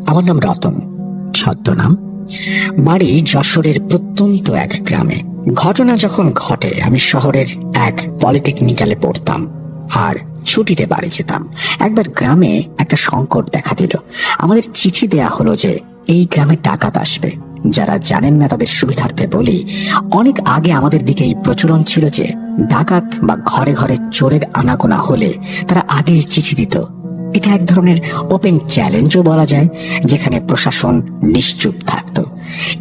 আমার নাম রতন, ছদ্মনাম। বাড়ি যশোরের প্রত্যন্ত এক গ্রামে। ঘটনা যখন ঘটে আমি শহরের এক পলিটেকনিক্যালে পড়তাম আর ছুটিতে বাড়ি যেতাম। একবার গ্রামে একটা সংকট দেখা দিল। আমাদের চিঠি দেয়া হলো যে এই গ্রামে ডাকাত আসবে। যারা জানেন না তাদের সুবিধার্থে বলি, অনেক আগে আমাদের দিকে এই প্রচলন ছিল যে ডাকাত বা ঘরে ঘরে চোরের আনাগোনা হলে তারা আগেই চিঠি দিত। এটা এক ধরনের ওপেন চ্যালেঞ্জও বলা যায়, যেখানে প্রশাসন নিশ্চুপ থাকত।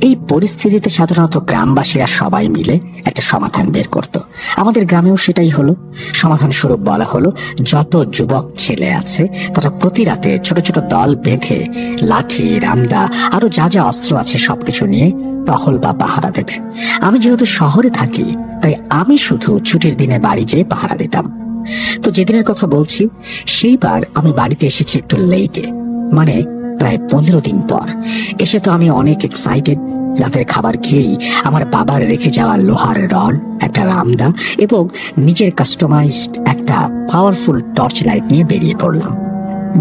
এই পরিস্থিতিতে সাধারণত গ্রামবাসীরা সবাই মিলে একটা সমাধান বের করত। আমাদের গ্রামেও সেটাই হলো। সমাধান স্বরূপ বলা হলো, যত যুবক ছেলে আছে তারা প্রতি রাতে ছোট ছোট দল বেঁধে লাঠি, রামদা, আরো যা যা অস্ত্র আছে সবকিছু নিয়ে টহল বা পাহারা দেবে। আমি যেহেতু শহরে থাকি তাই আমি শুধু ছুটির দিনে বাড়ি যেয়ে পাহারা দিতাম। তো যেদিনের কথা বলছি সেইবার আমি বাড়িতে এসেছি একটু লেটে, মানে প্রায় 15 দিন পর। এসে তো আমি অনেক এক্সাইটেড। রাতের খাবার খেয়েই আমার বাবার রেখে যাওয়া লোহার রড, একটা রামদা এবং নিজের কাস্টমাইজড একটা পাওয়ারফুল টর্চ লাইট নিয়ে বেরিয়ে পড়লাম।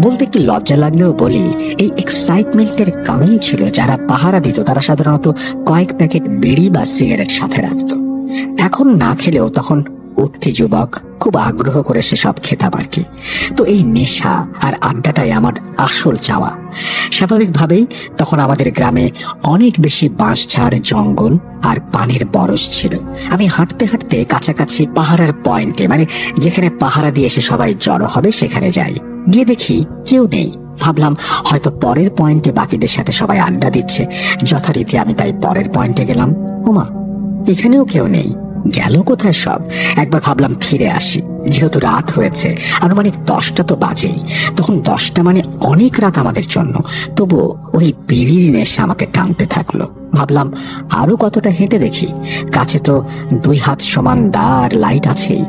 বলতে একটু লজ্জা লাগলেও বলি, এই এক্সাইটমেন্টের কারণ ছিল যারা পাহারা দিত তারা সাধারণত কয়েক প্যাকেট বিড়ি বা সিগারেট সাথে রাখত। এখন না খেলেও তখন উঠতি যুবক খুব আগ্রহ করে সেসব খেতাম আর কি। তো এই নেশা আর আড্ডাটাই আমার আসল চাওয়া। স্বাভাবিকভাবেই তখন আমাদের গ্রামে অনেক বেশি বাঁশঝাড়, জঙ্গল আর পানির বরজ ছিল। আমি হাঁটতে হাঁটতে কাছাকাছি পাহারার পয়েন্টে, মানে যেখানে পাহারা দিয়ে এসে সবাই জড়ো হবে, সেখানে যাই। গিয়ে দেখি কেউ নেই। ভাবলাম হয়তো পরের পয়েন্টে বাকিদের সাথে সবাই আড্ডা দিচ্ছে। যথারীতি আমি তাই পরের পয়েন্টে গেলাম। ওমা, এখানেও কেউ নেই। গেল কোথায় সব? একবার ভাবলাম ফিরে আসি, যেহেতু রাত হয়েছে, আনুমানিক 10টা তো বাজেই। তখন 10টা মানে অনেক রাত আমাদের জন্য। তবু ওই বিড়ির নেশা আমাকে টানতে থাকলো। ভাবলাম আরো কতটা হেঁটে দেখি, কাছে তো 2 হাত সমান দা আর লাইট আছেই।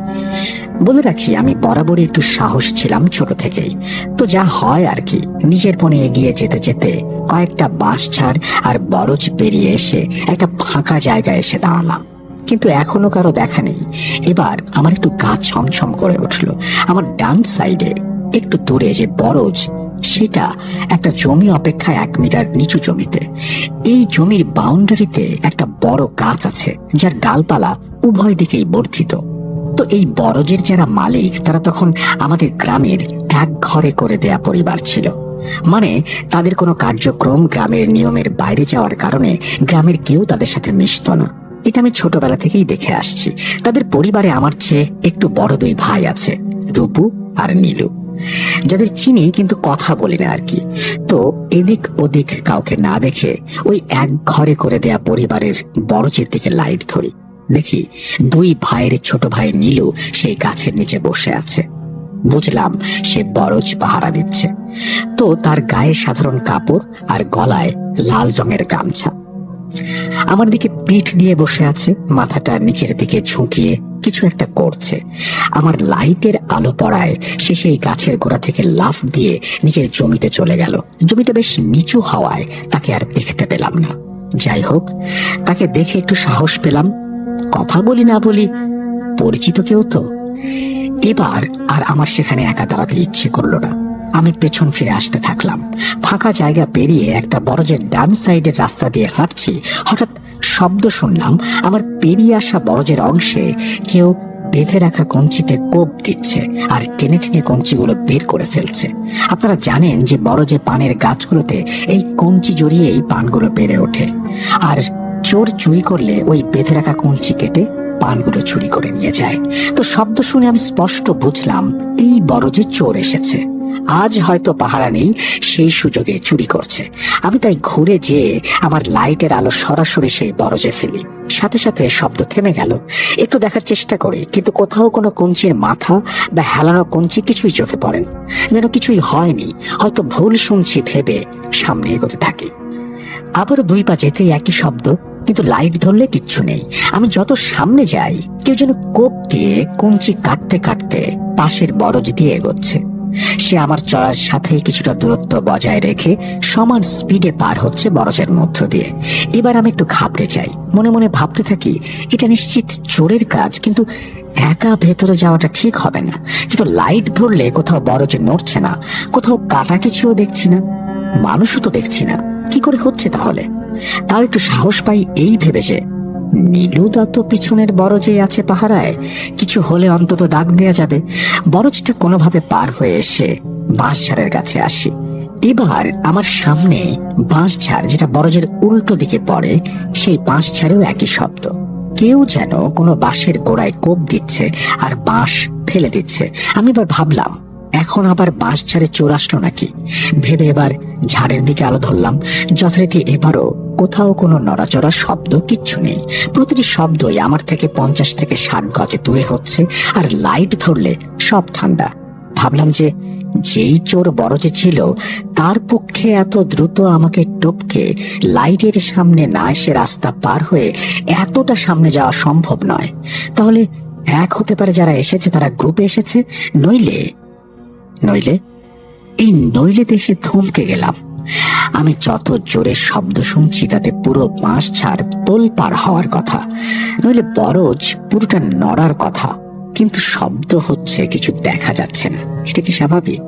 বলে রাখি, আমি বরাবরই একটু সাহস ছিলাম ছোট থেকেই। তো যা হয় আর কি, নিজের পণে এগিয়ে যেতে যেতে কয়েকটা বাঁশঝাড় আর বরজ পেরিয়ে এসে একটা ফাঁকা জায়গায় এসে দাঁড়ালাম। কিন্তু এখনো কারো দেখা নেই। এবার আমার একটু গা ছমছম করে উঠলো। আমার ডান সাইডে একটু দূরে যে বরজ, সেটা একটা জমি অপেক্ষা 1 মিটার নিচু জমিতে। এই জমির বাউন্ডারিতে একটা বড় গাছ আছে, যার ডালপালা উভয় দিকেই বর্ধিত। তো এই বরজের যারা মালিক তারা তখন আমাদের গ্রামের এক ঘরে করে দেয়া পরিবার ছিল। মানে তাদের কোনো কার্যক্রম গ্রামের নিয়মের বাইরে যাওয়ার কারণে গ্রামের কেউ তাদের সাথে মিশত না। এটা আমি ছোটবেলা থেকেই দেখে আসছি। তাদের পরিবারে আমার চেয়ে একটু বড় 2 ভাই আছে, রূপু আর নীলু, যাদের চিনি কিন্তু কথা বলি না আর কি। তো এদিক ওদিক কাউকে না দেখে ওই এক ঘরে করে দেয়া পরিবারের বরজের দিকে লাইট ধরি। দেখি 2 ভাইয়ের ছোট ভাই নীলু সেই গাছের নিচে বসে আছে। বুঝলাম সে বরজ পাহারা দিচ্ছে। তো তার গায়ে সাধারণ কাপড় আর গলায় লাল রঙের গামছা। আমার দিকে পিঠ দিয়ে বসে আছে, মাথাটা নিচের দিকে ঝুঁকিয়ে কিছু একটা করছে। আমার লাইটের আলো পড়ায় সে সেই গাছের গোড়া থেকে লাফ দিয়ে নিজের জমিতে চলে গেল। জমিটা বেশ নিচু হওয়ায় তাকে আর দেখতে পেলাম না। যাই হোক, তাকে দেখে একটু সাহস পেলাম। কথা বলি না বলি, পরিচিত কেউ তো। এবার আর আমার সেখানে একা দাঁড়াতে ইচ্ছে করলো না। আমি পেছন ফিরে আসতে থাকলাম। ফাঁকা জায়গা পেরিয়ে একটা বরজের ডান সাইডের রাস্তা দিয়ে হাঁটছি। হঠাৎ শব্দ শুনলাম। আমার পেরিয়ে আসা বরজের অংশে কেউ বেঁধে রাখা কঞ্চিতে কোপ দিচ্ছে আর টেনে টেনে কঞ্চিগুলো বের করে ফেলছে। আপনারা জানেন যে বরজে পানের গাছগুলোতে এই কঞ্চি জড়িয়েই পানগুলো বেড়ে ওঠে, আর চোর চুরি করলে ওই বেঁধে রাখা কঞ্চি কেটে পানগুলো চুরি করে নিয়ে যায়। তো শব্দ শুনে আমি স্পষ্ট বুঝলাম এই বরজে চোর এসেছে। আজ হয়তো পাহারা নেই, সেই সুযোগে চুরি করছে। আমি তাই ঘুরে যেয়ে আমার লাইটের আলো সরাসরি সেই বরজে ফেলি। সাথে সাথে শব্দ থেমে গেল। একটু দেখার চেষ্টা করি, কিন্তু কোথাও কোনো কঞ্চির মাথা বা হেলানো কঞ্চি কিছুই চোখে পড়ে না। যেন কিছুই হয়নি, হয়তো ভুল শুনছি ভেবে সামনে এগোতে থাকি। আবারও 2 পা যেতেই একই শব্দ, কিন্তু লাইট ধরলে কিচ্ছু নেই। আমি যত সামনে যাই কেউ যেন কোপ দিয়ে কঞ্চি কাটতে কাটতে পাশের বরজ দিয়ে এগোচ্ছে। সে আমার চলার সাথে কিছুটা দূরত্ব বজায় রেখে সমান স্পিডে পার হচ্ছে বরজের মধ্য দিয়ে। এবার আমি একটু ঘাবড়ে যাই। মনে মনে ভাবতে থাকি, এটা নিশ্চিত চোরের কাজ, কিন্তু একা ভেতরে যাওয়াটা ঠিক হবে না। কিন্তু লাইট ধরলে কোথাও বরজ নড়ছে না, কোথাও কাটা কিছুও দেখছি না। মানুষও তো দেখছি না, কি করে হচ্ছে তাহলে? তার একটু সাহস পাই এই ভেবেছে, নীলুদা তো পিছনের বরজেই আছে পাহারায়, কিছু হলে অন্তত ডাক দেয়া যাবে। বরজটা কোনোভাবে পার হয়ে এসে বাঁশঝাড়ের কাছে আসি। এবার আমার সামনে বাঁশঝাড়, যেটা বরজের উল্টো দিকে পড়ে, সেই বাঁশঝাড়েও একই শব্দ। কেউ যেন কোনো বাঁশের গোড়ায় কোপ দিচ্ছে আর বাঁশ ফেলে দিচ্ছে। আমি এবার ভাবলাম, এখন আবার বাঁশঝাড়ে চোর আসলো নাকি ভেবে এবার ঝাড়ের দিকে আলো ধরলাম। যথারীতি এবারও কোথাও কোনো নড়াচড়া শব্দ কিচ্ছু নেই। প্রতিটি শব্দই আমার থেকে 50 থেকে 60 গজে দূরে হচ্ছে, আর লাইট ধরলে সব ঠান্ডা। ভাবলাম যে যেই চোর বরজে ছিল তার পক্ষে এত দ্রুত আমাকে টপকে লাইটের সামনে না এসে রাস্তা পার হয়ে এতটা সামনে যাওয়া সম্ভব নয়। তাহলে এক হতে পারে যারা এসেছে তারা গ্রুপে এসেছে, নইলে এই নইলে দেশে থমকে গেলাম। আমি যত জোরে শব্দ শুনছি তাতে পুরো বাঁশঝাড় তোলপাড় হওয়ার কথা, নইলে বরজ পুরোটা নড়ার কথা, কিন্তু শব্দ হচ্ছে, কিছু দেখা যাচ্ছে না। এটা কি স্বাভাবিক?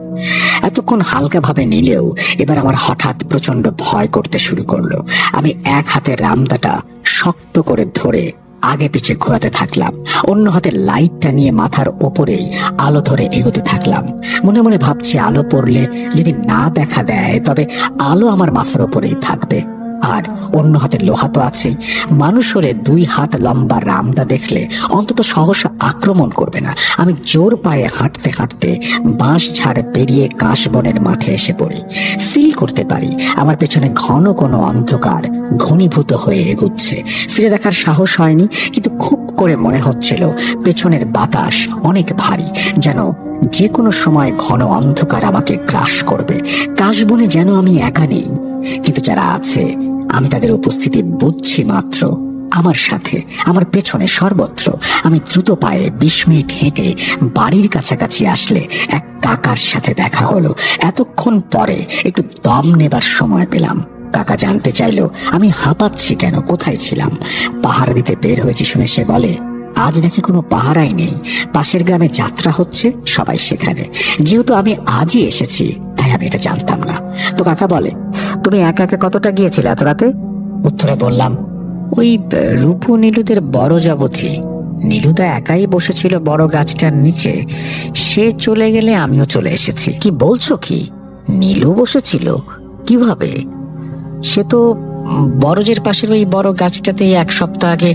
এতক্ষণ হালকা ভাবে নিলেও এবার আমার হঠাৎ প্রচন্ড ভয় করতে শুরু করলো। আমি এক হাতে রামদাটা শক্ত করে ধরে আগে পিছে ঘোরাতে থাকলাম, অন্য হাতে লাইটটা নিয়ে মাথার ওপরেই আলো ধরে এগোতে থাকলাম। মনে মনে ভাবছি, আলো পড়লে যদি না দেখা দেয় তবে আলো আমার মাথার ওপরেই থাকবে, আর অন্য হাতে লোহা তো আছেই। মানুষ হলে 2 হাত লম্বা রামদা দেখলে অন্তত সহসা আক্রমণ করবে না। আমি জোর পায়ে হাঁটতে হাঁটতে বাঁশঝাড় পেরিয়ে কাশবনের মাঠে এসে পড়ি। ফিল করতে পারি আমার পেছনে ঘন কোনো অন্ধকার ঘনীভূত হয়ে এগুচ্ছে। ফিরে দেখার সাহস হয়নি, কিন্তু খুব করে মনে হচ্ছিল পেছনের বাতাস অনেক ভারী, যেন যে কোনো সময় ঘন অন্ধকার আমাকে গ্রাস করবে। কাশবনে যেন আমি একা নেই, কিন্তু যারা আছে আমি তাদের উপস্থিতি বুঝছি মাত্র। আমার সাথে, আমার পেছনে, সর্বত্র। আমি দ্রুত পায়ে 20 মিনিট হেঁটে বাড়ির কাছাকাছি আসলে এক কাকার সাথে দেখা হলো। এতক্ষণ পরে একটু দম নেবার সময় পেলাম। কাকা জানতে চাইলো আমি হাঁপাচ্ছি কেন, কোথায় ছিলাম। পাহারা দিতে বের হয়েছি শুনে সে বলে, আজ নাকি কোনো পাহারাই নেই, পাশের গ্রামে যাত্রা হচ্ছে, সবাই সেখানে। যেহেতু আমি আজই এসেছি তাই আমি এটা জানতাম না। তো কাকা বলে, তুমি একা একা কতটা গিয়েছিলে এত রাতে? উত্তরে বললাম, ওই রূপু নীলুদের বড় জবথি। নীলুদা একাই বসেছিল বড় গাছটার নিচে, সে চলে গেলে আমিও চলে এসেছি। কি বলছো কি? নীলু বসেছিল? কিভাবে? সে তো বরজের পাশের ওই বড় গাছটাতেই 1 সপ্তাহ আগে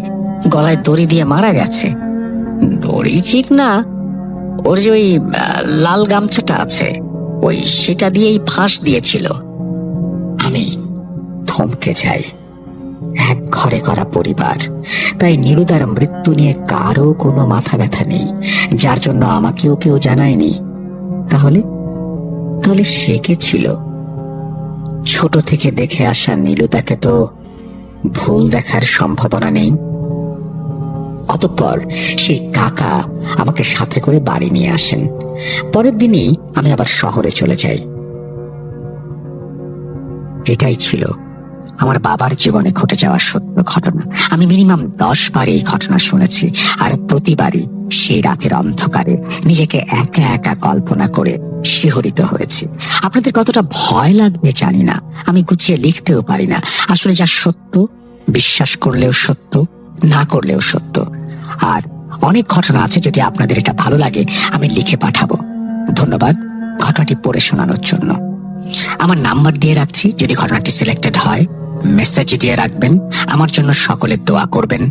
গলায় দড়ি দিয়ে মারা গেছে। দড়ি ঠিক না, ওর যে ওই লাল গামছাটা আছে, ওই সেটা দিয়েই ফাঁস দিয়েছিল। আমি থমকে যাই। এক ঘরে করা পরিবার, তাই নীলুদার মৃত্যু নিয়ে কারো কোনো মাথা ব্যথা নেই, যার জন্য আমাকেও কেউ জানায়নি। তাহলে সে কে ছিল? ছোট থেকে দেখে আসা নীলুদাকে তো ভুল দেখার সম্ভাবনা নেই। অতঃপর সেই কাকা আমাকে সাথে করে বাড়ি নিয়ে আসেন। পরের দিনই আমি আবার শহরে চলে যাই। এটাই ছিল আমার বাবার জীবনে ঘটে যাওয়া সত্য ঘটনা। আমি মিনিমাম 10 বার এই ঘটনা শুনেছি, আর প্রতিবারই সেই রাতের অন্ধকারে নিজেকে একা একা কল্পনা করে শিহরিত হয়েছি। আপনাদের কতটা ভয় লাগবে জানি না, আমি গুছিয়ে লিখতেও পারি না। আসলে যা সত্য, বিশ্বাস করলেও সত্য, না করলেও সত্য। আর অনেক ঘটনা আছে, যদি আপনাদের এটা ভালো লাগে আমি লিখে পাঠাবো। ধন্যবাদ ঘটনাটি পড়ে শোনানোর জন্য। আমার নাম্বার দিয়ে রাখছি, যদি ঘটনাটি সিলেক্টেড হয় মেসেজ দিয়ে রাখবেন। আমার জন্য সকলে দোয়া করবেন।